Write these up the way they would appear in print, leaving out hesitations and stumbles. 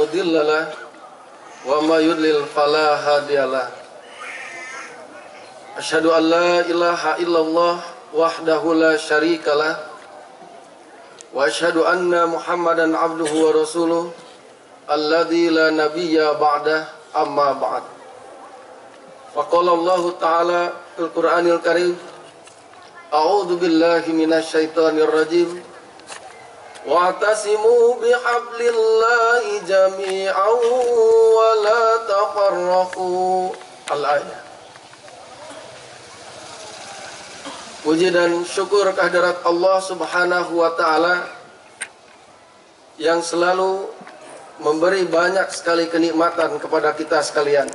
Mudhillalah wa ma yudlil fala hadiyalah. Asyhadu an la ilaha illallah wahdahu la syarikalah wa asyhadu anna Muhammadan abduhu wa rasuluh alladzi la nabiyya ba'dah, amma ba'd. Faqala Allah Ta'ala fil Qur'anil Karim, a'udzu billahi minasyaitonir rajim. Wa'tasimu bihablillahi jami'an wa la tafarraqu. Al-ayat. Puji dan syukur kehadirat Allah Subhanahu wa Ta'ala yang selalu memberi banyak sekali kenikmatan kepada kita sekalian.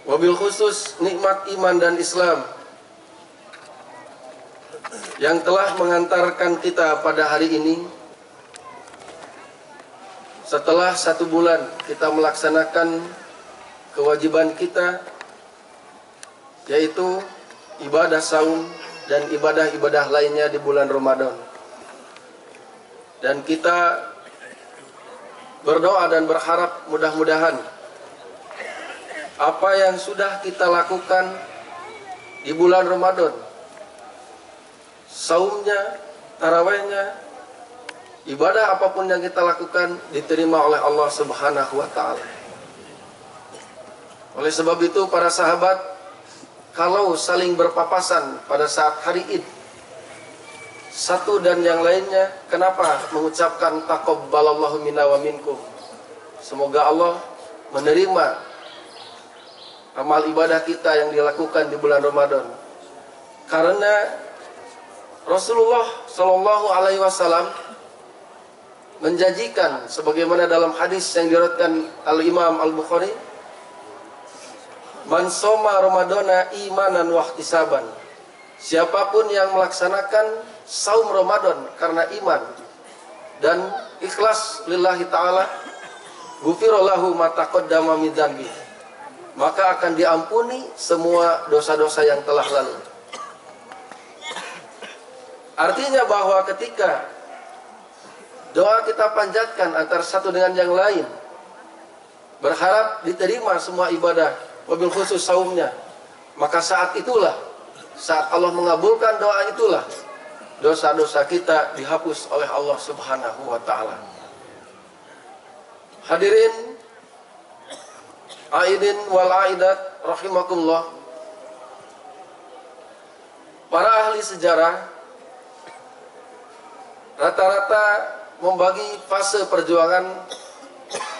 Wabil khusus nikmat iman dan Islam yang telah mengantarkan kita pada hari ini setelah 1 bulan kita melaksanakan kewajiban kita, yaitu ibadah saum dan ibadah-ibadah lainnya di bulan Ramadan. Dan kita berdoa dan berharap mudah-mudahan apa yang sudah kita lakukan di bulan Ramadan, saumnya, tarawihnya, ibadah apapun yang kita lakukan diterima oleh Allah Subhanahu wa Ta'ala. Oleh sebab itu para sahabat, kalau saling berpapasan pada saat hari Id, satu dan yang lainnya, kenapa mengucapkan taqabbalallahu minna wa minkum? Semoga Allah menerima amal ibadah kita yang dilakukan di bulan Ramadan. Karena Rasulullah Shallallahu Alaihi Wasallam menjanjikan, sebagaimana dalam hadis yang diriwayatkan Al-Imam Al-Bukhari, man shoma Ramadana imanan wa ihtisaban. Siapapun yang melaksanakan saum Ramadan karena iman dan ikhlas lillahi ta'ala, ghufira lahu ma taqaddama min dzambi, maka akan diampuni semua dosa-dosa yang telah lalu. Artinya bahwa ketika doa kita panjatkan antara satu dengan yang lain, berharap diterima semua ibadah, wabil khusus saumnya, maka saat itulah, saat Allah mengabulkan doa itulah, dosa-dosa kita dihapus oleh Allah Subhanahu wa Ta'ala. Hadirin aidin wal aidat rahimakumullah, para ahli sejarah rata-rata membagi fase perjuangan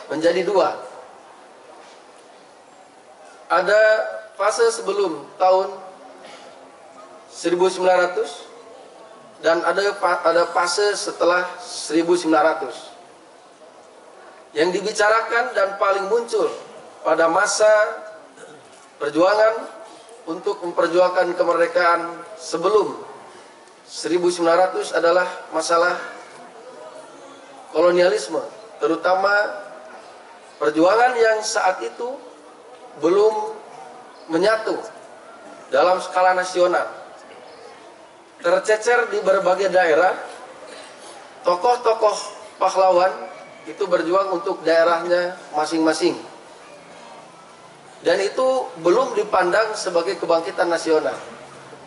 menjadi 2. Ada fase sebelum tahun 1900 dan ada fase setelah 1900. Yang dibicarakan dan paling muncul pada masa perjuangan untuk memperjuangkan kemerdekaan sebelum 1900 adalah masalah kolonialisme, terutama perjuangan yang saat itu belum menyatu dalam skala nasional. Tercecer di berbagai daerah, tokoh-tokoh pahlawan itu berjuang untuk daerahnya masing-masing. Dan itu belum dipandang sebagai kebangkitan nasional,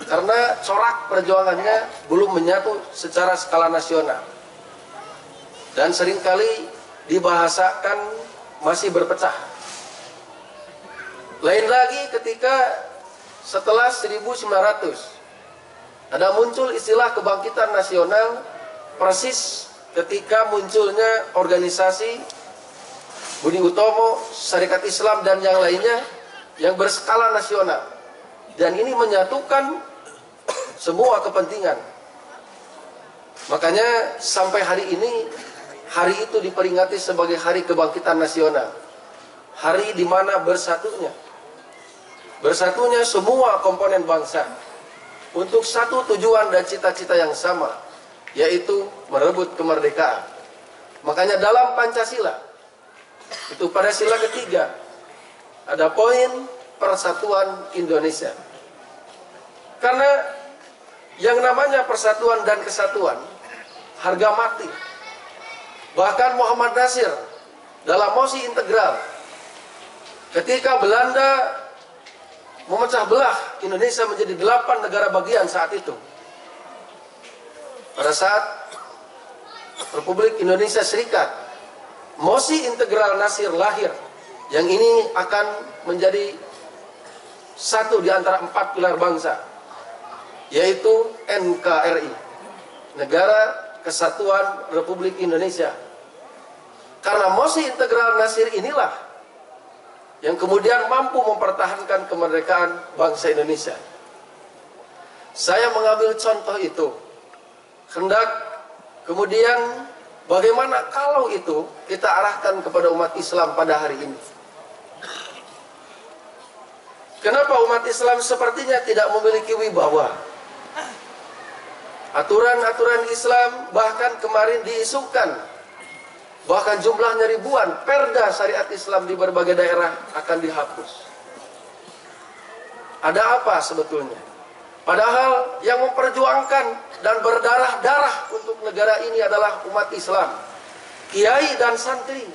karena corak perjuangannya belum menyatu secara skala nasional. Dan seringkali dibahasakan masih berpecah. Lain lagi ketika setelah 1900 ada muncul istilah kebangkitan nasional, persis ketika munculnya organisasi Budi Utomo, Syarikat Islam dan yang lainnya yang berskala nasional. Dan ini menyatukan semua kepentingan. Makanya sampai hari ini, hari itu diperingati sebagai Hari Kebangkitan Nasional. Hari di mana bersatunya semua komponen bangsa untuk satu tujuan dan cita-cita yang sama, yaitu merebut kemerdekaan. Makanya dalam Pancasila, itu pada sila ketiga, ada poin persatuan Indonesia. Karena yang namanya persatuan dan kesatuan harga mati. Bahkan Muhammad Nasir dalam mosi integral ketika Belanda memecah belah Indonesia menjadi 8 negara bagian saat itu, pada saat Republik Indonesia Serikat, mosi integral Nasir lahir, yang ini akan menjadi satu di antara 4 pilar bangsa, yaitu NKRI, Negara Kesatuan Republik Indonesia. Karena mosi integral Nasir inilah yang kemudian mampu mempertahankan kemerdekaan bangsa Indonesia. Saya mengambil contoh itu hendak kemudian bagaimana kalau itu kita arahkan kepada umat Islam pada hari ini. Kenapa umat Islam sepertinya tidak memiliki wibawa? Aturan-aturan Islam bahkan kemarin diisukan, bahkan jumlahnya ribuan, perda syariat Islam di berbagai daerah akan dihapus. Ada apa sebetulnya? Padahal yang memperjuangkan dan berdarah-darah untuk negara ini adalah umat Islam, kiai dan santri.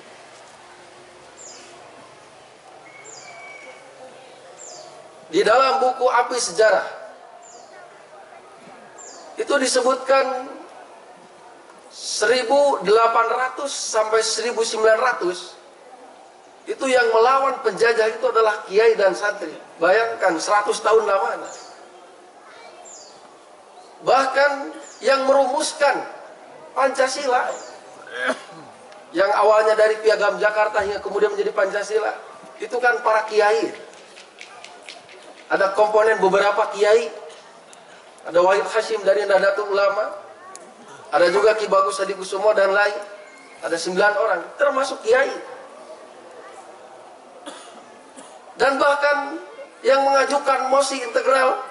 Di dalam buku Api Sejarah itu disebutkan 1800 sampai 1900 itu yang melawan penjajah itu adalah kiai dan santri. Bayangkan 100 tahun lamanya. Bahkan yang merumuskan Pancasila, yang awalnya dari Piagam Jakarta hingga kemudian menjadi Pancasila, itu kan para kiai. Ada komponen beberapa kiai, ada Wahid Hashim dari Nahdlatul Ulama, ada juga Ki Bagus Hadikusumo dan lain. Ada 9 orang, termasuk kiai. Dan bahkan yang mengajukan mosi integral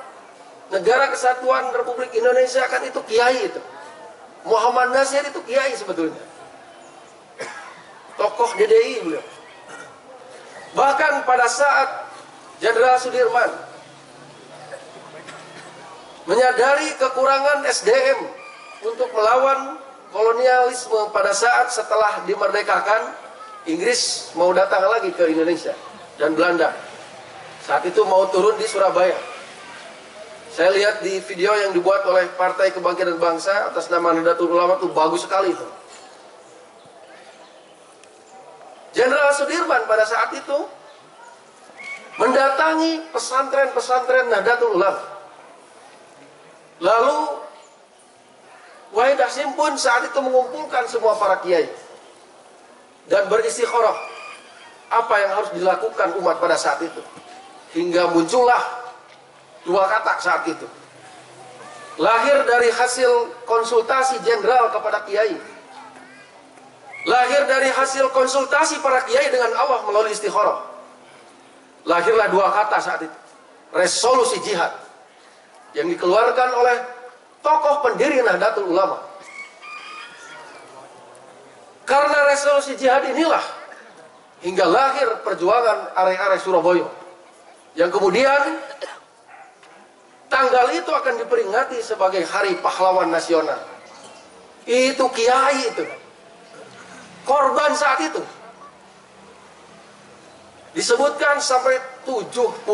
Negara Kesatuan Republik Indonesia kan itu kiai itu. Muhammad Nasir itu kiai sebetulnya. Tokoh DDI beliau. Bahkan pada saat Jenderal Sudirman menyadari kekurangan SDM untuk melawan kolonialisme pada saat setelah dimerdekakan, Inggris mau datang lagi ke Indonesia dan Belanda. Saat itu mau turun di Surabaya. Saya lihat di video yang dibuat oleh Partai Kebangkitan Bangsa atas nama Nahdlatul Ulama itu bagus sekali itu. Jenderal Sudirman pada saat itu mendatangi pesantren-pesantren Nahdlatul Ulama. Lalu Wahid Hashim pun saat itu mengumpulkan semua para kiai dan beristikharah apa yang harus dilakukan umat pada saat itu, hingga muncullah 2 kata saat itu, lahir dari hasil konsultasi jenderal kepada kiai, lahir dari hasil konsultasi para kiai dengan Allah melalui istikharah, lahirlah 2 kata saat itu, resolusi jihad, yang dikeluarkan oleh tokoh pendiri Nahdlatul Ulama. Karena resolusi jihad inilah hingga lahir perjuangan are-are Surabaya, yang kemudian tanggal itu akan diperingati sebagai Hari Pahlawan Nasional. Itu kiai itu, korban saat itu disebutkan sampai 70.000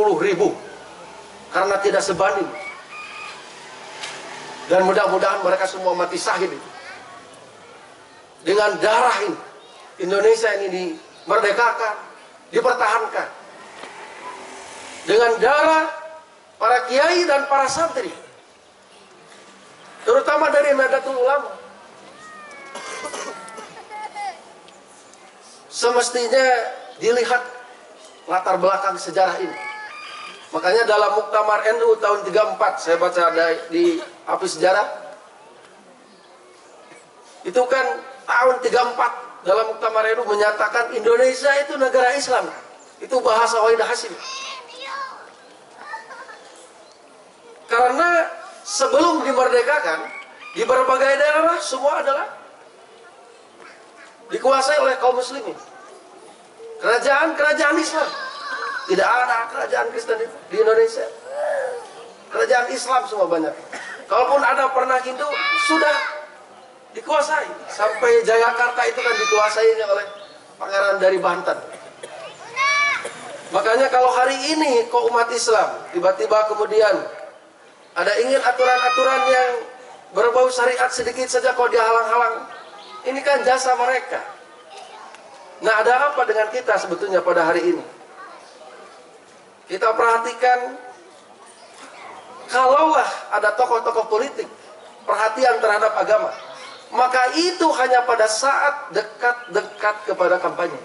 karena tidak sebanding. Dan mudah-mudahan mereka semua mati syahid itu. Dengan darah ini Indonesia ini dimerdekakan, dipertahankan. Dengan darah para kiai dan para santri, terutama dari Nahdlatul Ulama. Semestinya dilihat latar belakang sejarah ini. Makanya dalam Muktamar NU tahun 34, saya baca di Api Sejarah, itu kan tahun 34 dalam Muktamar NU menyatakan Indonesia itu negara Islam. Itu bahasa Wahid Hashim. Karena sebelum dimerdekakan, di berbagai daerah semua adalah dikuasai oleh kaum muslimin. Kerajaan Islam. Tidak ada kerajaan Kristen di Indonesia. Kerajaan Islam semua banyak. Kalaupun ada pernah Hindu, sudah Dikuasai. Sampai Jayakarta itu kan dikuasainya oleh pangeran dari Banten. Makanya kalau hari ini kok umat Islam tiba-tiba kemudian ada ingin aturan-aturan yang berbau syariat sedikit saja kok dihalang-halang, ini kan jasa mereka. Nah, ada apa dengan kita sebetulnya pada hari ini? Kita perhatikan, kalaulah ada tokoh-tokoh politik perhatian terhadap agama, maka itu hanya pada saat dekat-dekat kepada kampanye.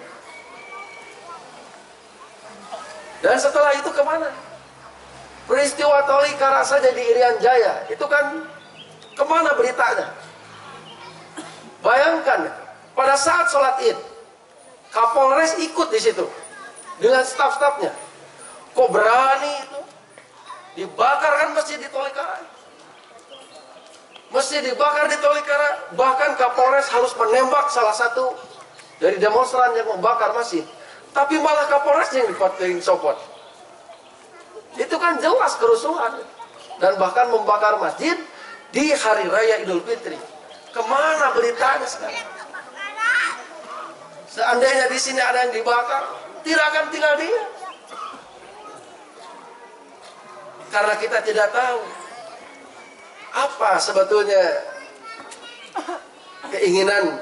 Dan setelah itu kemana? Peristiwa Tolikara saja di Irian Jaya, itu kan kemana beritanya? Bayangkan, pada saat sholat Id, Kapolres ikut di situ dengan staf-stafnya. Kok berani itu? Dibakar kan masjid di Tolikara. Masjid dibakar di Tolikara, bahkan Kapolres harus menembak salah satu dari demonstran yang membakar masjid. Tapi malah Kapolres yang dicopot. Itu kan jelas kerusuhan. Dan bahkan membakar masjid di Hari Raya Idul Fitri. Kemana beritanya sekarang? Seandainya di sini ada yang dibakar, tidak akan tinggal dia. Karena kita tidak tahu apa sebetulnya keinginan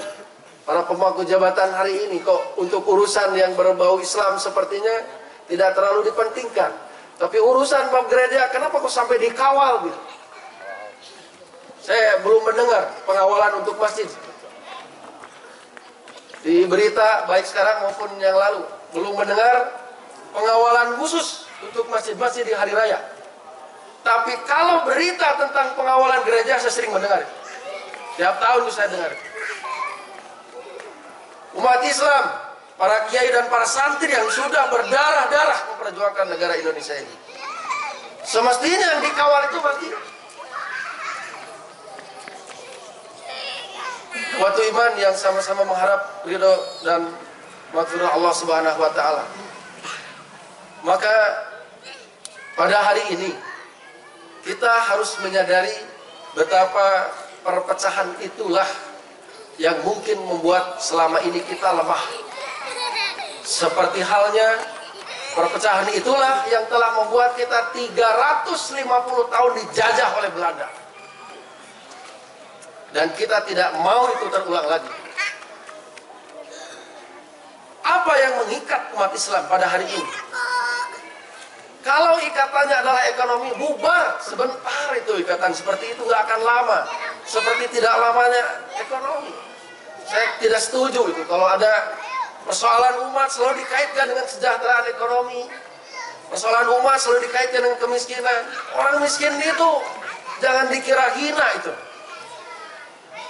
para pemangku jabatan hari ini. Kok untuk urusan yang berbau Islam sepertinya tidak terlalu dipentingkan. Tapi urusan bab gereja, kenapa kok sampai dikawal gitu? Saya belum mendengar pengawalan untuk masjid. Di berita baik sekarang maupun yang lalu, belum mendengar pengawalan khusus untuk masjid-masjid di hari raya. Tapi kalau berita tentang pengawalan gereja, saya sering mendengar. Tiap tahun saya dengar. Umat Islam, para kiai dan para santri yang sudah berdarah-darah memperjuangkan negara Indonesia ini, semestinya yang dikawal itu masjid. Suatu iman yang sama-sama mengharap ridho dan maghfirah Allah Subhanahu wa taala. Maka pada hari ini kita harus menyadari betapa perpecahan itulah yang mungkin membuat selama ini kita lemah. Seperti halnya perpecahan itulah yang telah membuat kita 350 tahun dijajah oleh Belanda. Dan kita tidak mau itu terulang lagi. Apa yang mengikat umat Islam pada hari ini? Kalau ikatannya adalah ekonomi, bubar sebentar itu ikatan seperti itu, nggak akan lama. Seperti tidak lamanya ekonomi. Saya tidak setuju itu. Kalau ada persoalan umat selalu dikaitkan dengan kesejahteraan ekonomi. Persoalan umat selalu dikaitkan dengan kemiskinan. Orang miskin itu jangan dikira hina itu.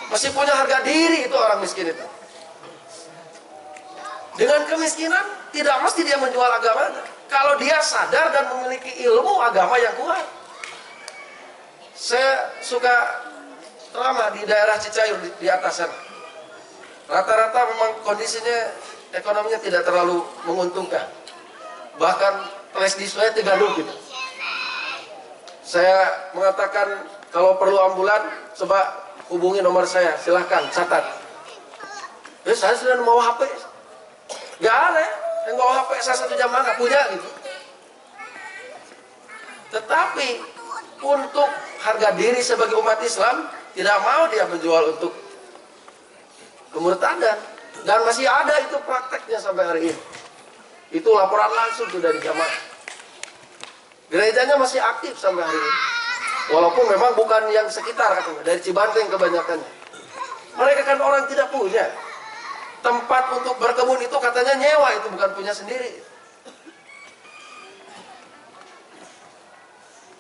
Masih punya harga diri itu orang miskin itu. Dengan kemiskinan tidak mesti dia menjual agamanya. Kalau dia sadar dan memiliki ilmu agama yang kuat. Saya suka ceramah di daerah Cicayur di atas sana. Rata-rata memang kondisinya ekonominya tidak terlalu menguntungkan. Bahkan flash disknya Tegaluh gitu. Saya mengatakan kalau perlu ambulan coba hubungi nomor saya, silahkan catat. Saya sudah mau HP. Gak ada yang bawa HP saya 1 jam nggak punya gitu. Tetapi untuk harga diri sebagai umat Islam tidak mau dia menjual untuk kemurtadan. Dan masih ada itu prakteknya sampai hari ini. Itu laporan langsung tuh dari jamaah. Gerejanya masih aktif sampai hari ini. Walaupun memang bukan yang sekitar katanya, dari Cibanteng kebanyakannya. Mereka kan orang tidak punya tempat untuk berkebun, itu katanya nyewa, itu bukan punya sendiri.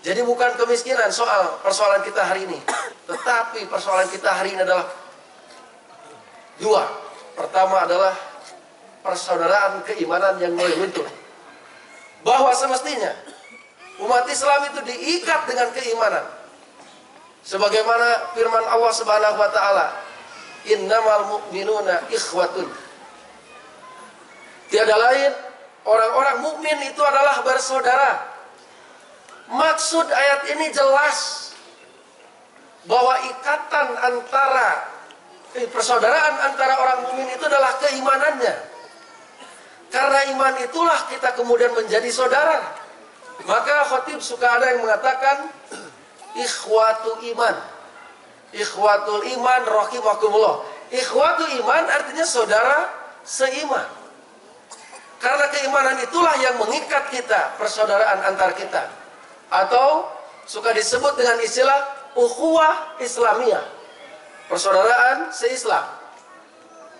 Jadi bukan kemiskinan persoalan kita hari ini, tetapi persoalan kita hari ini adalah dua. Pertama adalah persaudaraan keimanan yang mulai muncul. Bahwa semestinya umat Islam itu diikat dengan keimanan. Sebagaimana firman Allah Subhanahu wa taala, "Innamal mu'minuna ikhwatun." Tiada lain, orang-orang mukmin itu adalah bersaudara. Maksud ayat ini jelas bahwa ikatan antara Persaudaraan antara orang mukmin itu adalah keimanannya. Karena iman itulah kita kemudian menjadi saudara. Maka khatib suka ada yang mengatakan ikhwatu iman. Ikhwatul iman rahimakumullah. Ikhwatul iman artinya saudara seiman. Karena keimanan itulah yang mengikat kita, persaudaraan antar kita. Atau suka disebut dengan istilah ukhuwah Islamiyah. Persaudaraan se-Islam.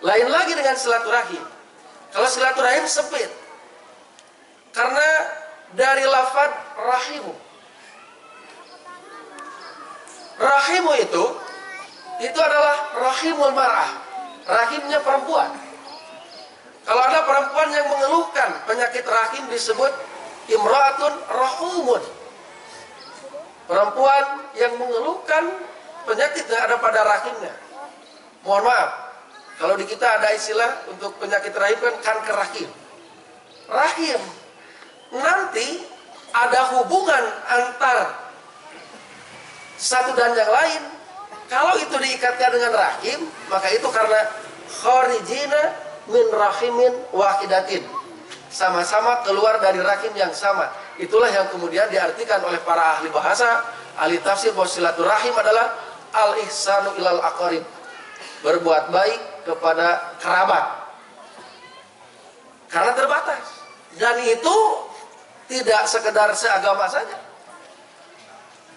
Lain lagi dengan silaturahim. Kalau silaturahim sempit. Karena dari lafaz rahimu. Rahimu itu adalah rahimul mar'ah. Rahimnya perempuan. Kalau ada perempuan yang mengeluhkan penyakit rahim disebut imra'atun rahumun. Perempuan yang mengeluhkan penyakit yang ada pada rahimnya. Mohon maaf, kalau di kita ada istilah untuk penyakit rahim kan kanker rahim. Rahim nanti ada hubungan antar satu dan yang lain. Kalau itu diikatkan dengan rahim, maka itu karena kharijina min rahimin wahidatin. Sama-sama keluar dari rahim yang sama. Itulah yang kemudian diartikan oleh para ahli bahasa, ahli tafsir bahwa silaturahim adalah al-ihsanu ilal aqarib. Berbuat baik kepada kerabat. Karena terbatas. Dan itu tidak sekedar seagama saja.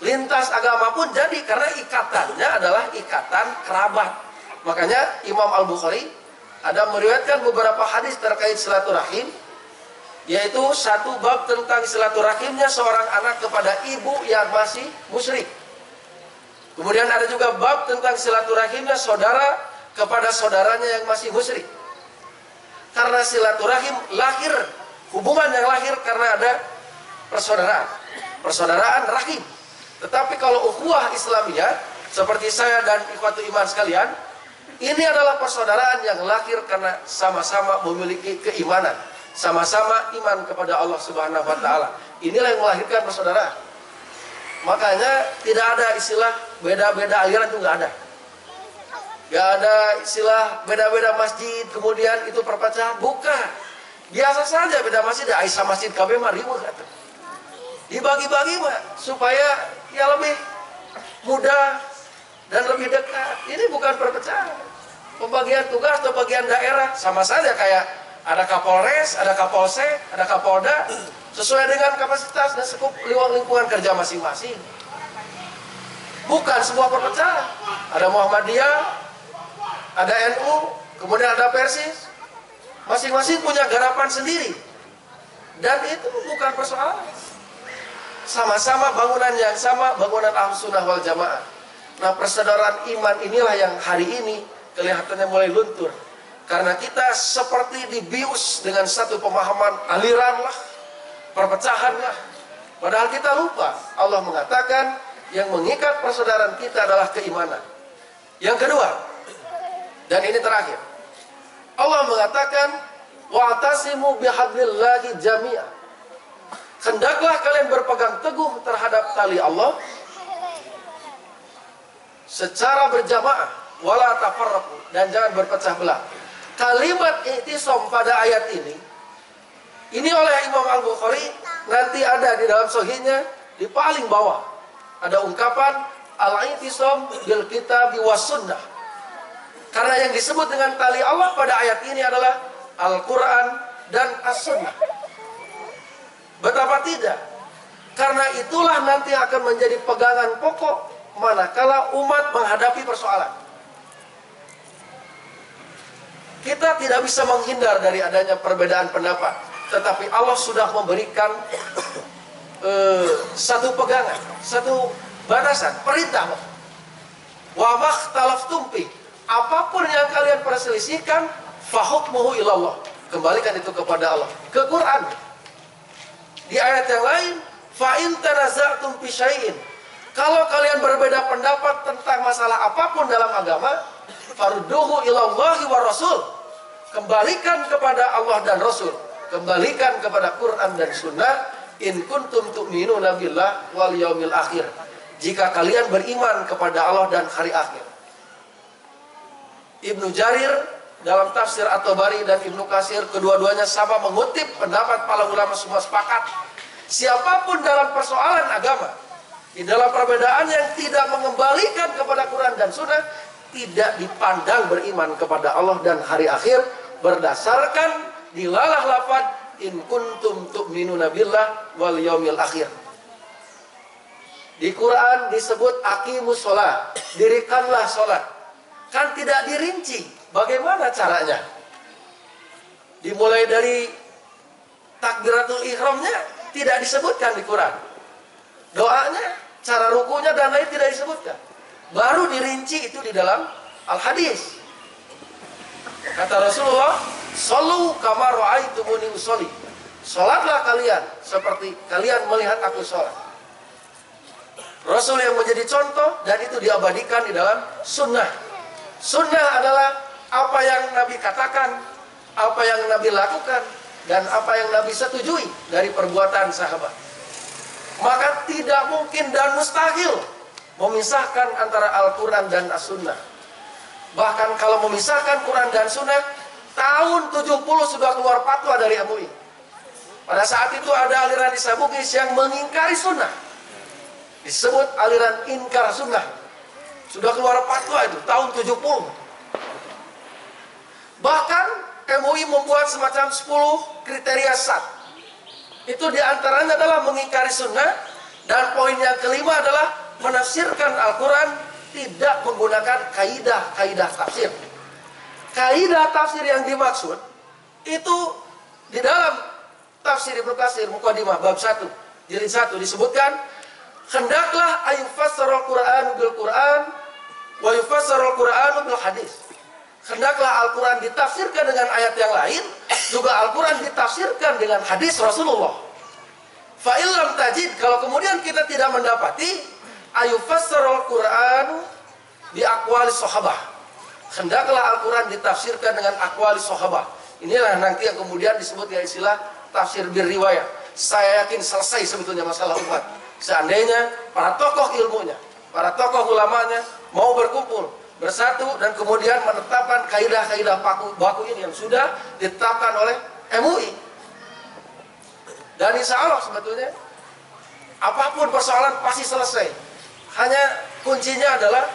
Lintas agama pun jadi karena ikatannya adalah ikatan kerabat. Makanya Imam Al-Bukhari ada meriwayatkan beberapa hadis terkait silaturahim, yaitu satu bab tentang silaturahimnya seorang anak kepada ibu yang masih musyrik. Kemudian ada juga bab tentang silaturahimnya saudara kepada saudaranya yang masih musyrik. Karena silaturahim lahir, hubungan yang lahir karena ada persaudaraan. Persaudaraan rahim. Tetapi kalau ukhuwah Islamiyah, seperti saya dan ikhwatu iman sekalian, ini adalah persaudaraan yang lahir karena sama-sama memiliki keimanan. Sama-sama iman kepada Allah Subhanahu wa Ta'ala. Inilah yang melahirkan persaudaraan. Makanya tidak ada istilah beda-beda aliran, itu nggak ada. Nggak ada istilah beda-beda masjid, kemudian itu perpecahan. Bukan. Biasa saja beda masjid, Aisyah masjid KB mah riweuh atuh. Dibagi-bagi mah supaya ya lebih mudah dan lebih dekat. Ini bukan perpecahan. Pembagian tugas atau bagian daerah sama saja kayak ada Kapolres, ada Kapolsek, ada Kapolda, sesuai dengan kapasitas dan skup lingkungan kerja masing-masing. Bukan sebuah perpecahan. Ada Muhammadiyah, ada NU, kemudian ada Persis. Masing-masing punya garapan sendiri. Dan itu bukan persoalan. Sama-sama bangunan yang sama, bangunan Ahlussunnah wal Jamaah. Nah, persaudaraan iman inilah yang hari ini kelihatannya mulai luntur. Karena kita seperti dibius dengan satu pemahaman aliran lah, perpecahan lah. Padahal kita lupa, Allah mengatakan yang mengikat persaudaraan kita adalah keimanan. Yang kedua, dan ini terakhir, Allah mengatakan wa'tasimu bihablillahi jami'an. Hendaklah kalian berpegang teguh terhadap tali Allah secara berjamaah, wala tafarraqu, dan jangan berpecah belah. Kalimat i'tisam pada ayat ini oleh Imam Al-Bukhari nanti ada di dalam sahihnya di paling bawah. Ada ungkapan al-i'tisam bil kitabi was sunnah. Karena yang disebut dengan tali Allah pada ayat ini adalah Al-Quran dan As-Sunnah. Betapa tidak? Karena itulah nanti akan menjadi pegangan pokok manakala umat menghadapi persoalan. Kita tidak bisa menghindar dari adanya perbedaan pendapat, tetapi Allah sudah memberikan satu pegangan, satu batasan, perintah. Wa makhtalaftum fi, apapun yang kalian perselisihkan, fahukmuhu ilallah, kembalikan itu kepada Allah, ke Quran. Di ayat yang lain, fa in tanaza'tum fi syai'in, kalau kalian berbeda pendapat tentang masalah apapun dalam agama, farudduhu ilallahi wa rasul, kembalikan kepada Allah dan Rasul, kembalikan kepada Quran dan Sunnah. In kuntum tu'minuna billah wal yaumil akhir, jika kalian beriman kepada Allah dan hari akhir. Ibnu Jarir dalam tafsir At-Tabari dan Ibnu Katsir, kedua-duanya sama mengutip pendapat para ulama, semua sepakat. Siapapun dalam persoalan agama, di dalam perbedaan yang tidak mengembalikan kepada Quran dan Sunnah, tidak dipandang beriman kepada Allah dan hari akhir berdasarkan dilalah lafaz in kuntum tu'minuna billah wal yaumil akhir. Di Quran disebut aqimus sholat, dirikanlah sholat. Kan tidak dirinci bagaimana caranya. Dimulai dari takbiratul ihramnya tidak disebutkan di Quran. Doanya, cara rukunya dan lain tidak disebutkan. Baru dirinci itu di dalam al-hadis. Kata Rasulullah, "Shallu kama ra'aitumuni usolli." Salatlah kalian seperti kalian melihat aku salat. Rasul yang menjadi contoh, dan itu diabadikan di dalam sunnah. Sunnah adalah apa yang Nabi katakan, apa yang Nabi lakukan, dan apa yang Nabi setujui dari perbuatan sahabat. Maka tidak mungkin dan mustahil memisahkan antara Al-Quran dan As-Sunnah. Bahkan kalau memisahkan Quran dan Sunnah, tahun 70 sudah keluar fatwa dari MUI. Pada saat itu ada aliran Isa Bugis yang mengingkari Sunnah, disebut aliran inkar Sunnah. Sudah keluar fatwa itu tahun 70. Bahkan MUI membuat semacam 10 kriteria sat. Itu diantaranya adalah mengingkari Sunnah, dan poin yang kelima adalah menafsirkan Al-Quran tidak menggunakan kaidah tafsir. Kaidah tafsir yang dimaksud itu di dalam tafsir Ibnu Katsir Muqaddimah bab 1 jilid 1 disebutkan, hendaklah ayufassarul Quran bil Quran wa yufassarul Quran bil hadis. Hendaklah Al-Quran ditafsirkan dengan ayat yang lain, juga Al-Quran ditafsirkan dengan hadis Rasulullah. Fa illam tajid, kalau kemudian kita tidak mendapati, ayufassarul Quran bi aqwali sahabah. Hendaklah Al-Quran ditafsirkan dengan aqwali sahabah. Inilah nanti yang kemudian disebut dengan istilah tafsir bir riwayat. Saya yakin selesai sebetulnya masalah umat seandainya para tokoh ilmunya, para tokoh ulamanya mau berkumpul, bersatu, dan kemudian menetapkan kaidah-kaidah baku ini yang sudah ditetapkan oleh MUI. Dan insya Allah sebetulnya apapun persoalan pasti selesai. Hanya kuncinya adalah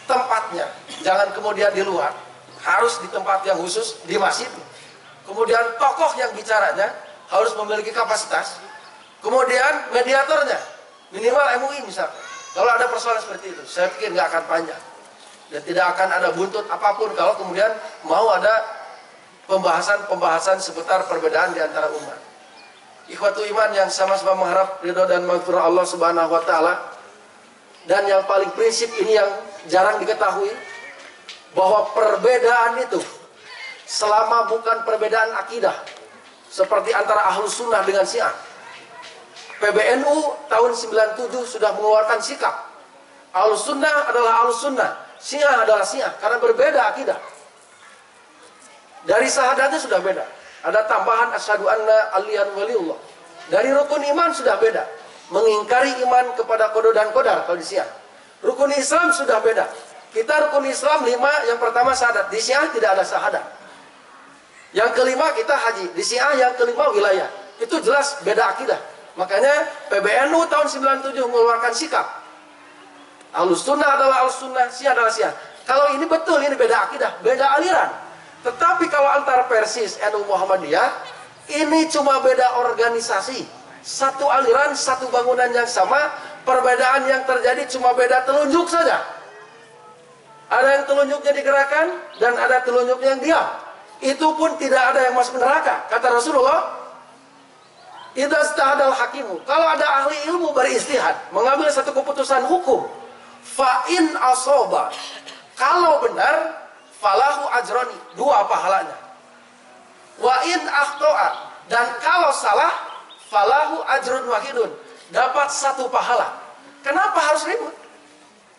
tempatnya. Jangan kemudian di luar, harus di tempat yang khusus, di masjid. Kemudian tokoh yang bicaranya harus memiliki kapasitas. Kemudian mediatornya minimal MUI misalnya. Kalau ada persoalan seperti itu, saya pikir nggak akan panjang dan tidak akan ada buntut apapun kalau kemudian mau ada pembahasan seputar perbedaan di antara umat. Ikhwatu iman yang sama-sama mengharap ridho dan maghfirah Allah Subhanahu wa taala. Dan yang paling prinsip ini yang jarang diketahui, bahwa perbedaan itu selama bukan perbedaan akidah seperti antara Ahlus Sunnah dengan Syiah. PBNU tahun 97 sudah mengeluarkan sikap. Ahlus Sunnah adalah Ahlus Sunnah, Syiah adalah Syiah, karena berbeda akidah. Dari syahadatnya sudah beda. Ada tambahan asyhadu anna aliyan waliullah. Dari rukun iman sudah beda. Mengingkari iman kepada qada dan qadar kalau di Syiah. Rukun Islam sudah beda. Kita rukun Islam 5, yang pertama syahadat. Di Syiah tidak ada syahadat. Yang kelima kita haji. Di Syiah yang kelima wilayah. Itu jelas beda akidah. Makanya PBNU tahun 97 mengeluarkan sikap. Ahlus Sunnah adalah Ahlus Sunnah, Syiah adalah Syiah. Kalau ini betul, ini beda akidah, beda aliran. Tetapi kalau antara Persis, NU Muhammadiyah, ini cuma beda organisasi. Satu aliran, satu bangunan yang sama, perbedaan yang terjadi cuma beda telunjuk saja. Ada yang telunjuknya digerakkan, dan ada telunjuknya yang diam. Itu pun tidak ada yang masuk neraka. Kata Rasulullah, idza ijtahadal hakimu, kalau ada ahli ilmu beristihad, mengambil satu keputusan hukum, fa in asoba, kalau benar, falahu ajroni, 2 pahalanya. Wa in akhto'a, dan kalau salah, falahu ajrun wahidun, dapat 1 pahala. Kenapa harus ribut?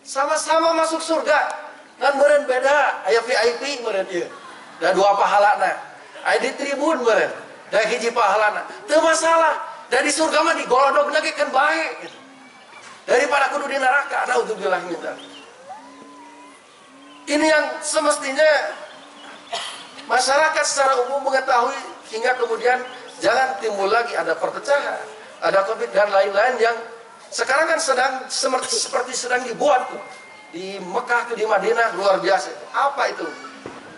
Sama-sama masuk surga, kan meureun beda, aya VIP meureun ieu. Da 2 pahalana. Aya di tribun meureun, da hiji pahalana. Teu masalah. Da di surga mah digolodogna ge kan bae gitu. Daripada kudu di neraka, naudzubillah min dzalik. Ini yang semestinya masyarakat secara umum mengetahui, hingga kemudian jangan timbul lagi ada perpecahan, ada konflik dan lain-lain yang sekarang kan seperti sedang dibuat tuh. Di Mekah tuh, di Madinah, luar biasa. Apa itu?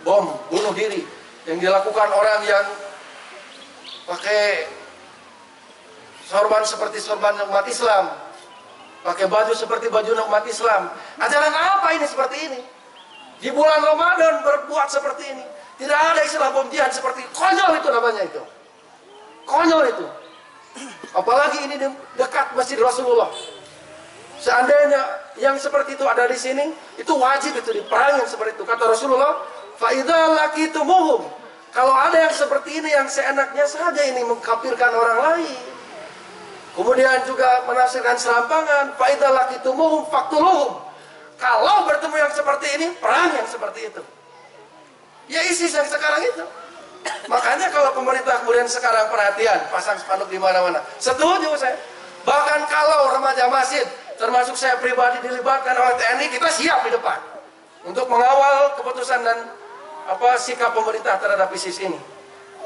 Bom bunuh diri yang dilakukan orang yang pakai sorban seperti sorban umat Islam, pakai baju seperti baju umat Islam. Ajaran apa ini seperti ini? Di bulan Ramadan berbuat seperti ini. Tidak ada istilah bom jihad seperti ini. Konyol itu namanya itu. Konyol itu. Apalagi ini dekat Masjid Rasulullah. Seandainya yang seperti itu ada di sini, itu wajib itu diperangi seperti itu. Kata Rasulullah, fa idza laqitumuhum. Kalau ada yang seperti ini yang seenaknya saja ini mengkafirkan orang lain. Kemudian juga menafsirkan serampangan, fa idza laqitumuhum faqtuluhum. Kalau bertemu yang seperti ini, perang yang seperti itu. Ya ISIS yang sekarang itu. Makanya kalau pemerintah kemudian sekarang perhatian, pasang spanduk di mana-mana. Setuju saya. Bahkan kalau remaja masjid, termasuk saya pribadi dilibatkan oleh TNI, kita siap di depan untuk mengawal keputusan dan sikap pemerintah terhadap ISIS ini.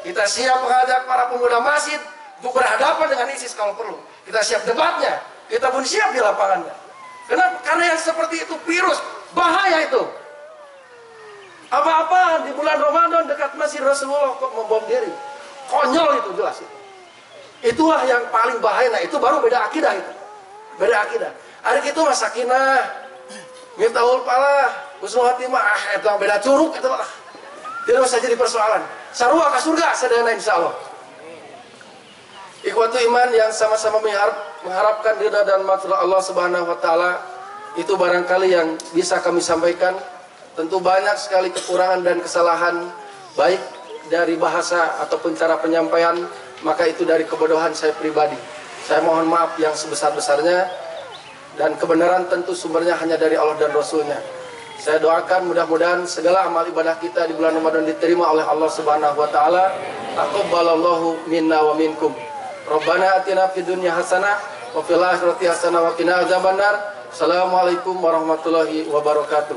Kita siap mengajak para pemuda masjid untuk berhadapan dengan ISIS kalau perlu. Kita siap debatnya, kita pun siap di lapangannya. Kenapa? Karena yang seperti itu virus, bahaya itu. Apa-apa di bulan Ramadan dekat Masjid Rasulullah kok membom diri. Konyol itu jelas itu. Itulah yang paling bahaya. Nah, itu baru beda akidah itu. Beda akidah. Hari itu Mas Sakinah, Miftahul Falah, Husnul Khotimah, itu beda curug itu lah. Tidak usah jadi persoalan. Sarua ke surga sederhana insyaallah. Ikhwatu iman yang sama-sama mengharapkan ridha dan maghfirah Allah Subhanahu wa taala, itu barangkali yang bisa kami sampaikan. Tentu banyak sekali kekurangan dan kesalahan, baik dari bahasa ataupun cara penyampaian, maka itu dari kebodohan saya pribadi. Saya mohon maaf yang sebesar-besarnya, dan kebenaran tentu sumbernya hanya dari Allah dan Rasulnya. Saya doakan mudah-mudahan segala amal ibadah kita di bulan Ramadan diterima oleh Allah Subhanahu wa taala. Taqabbalallahu minna wa minkum. Rabbana atina fid dunya hasanah wa fil akhirati hasanah wa qina adzabannar. Assalamualaikum warahmatullahi wabarakatuh.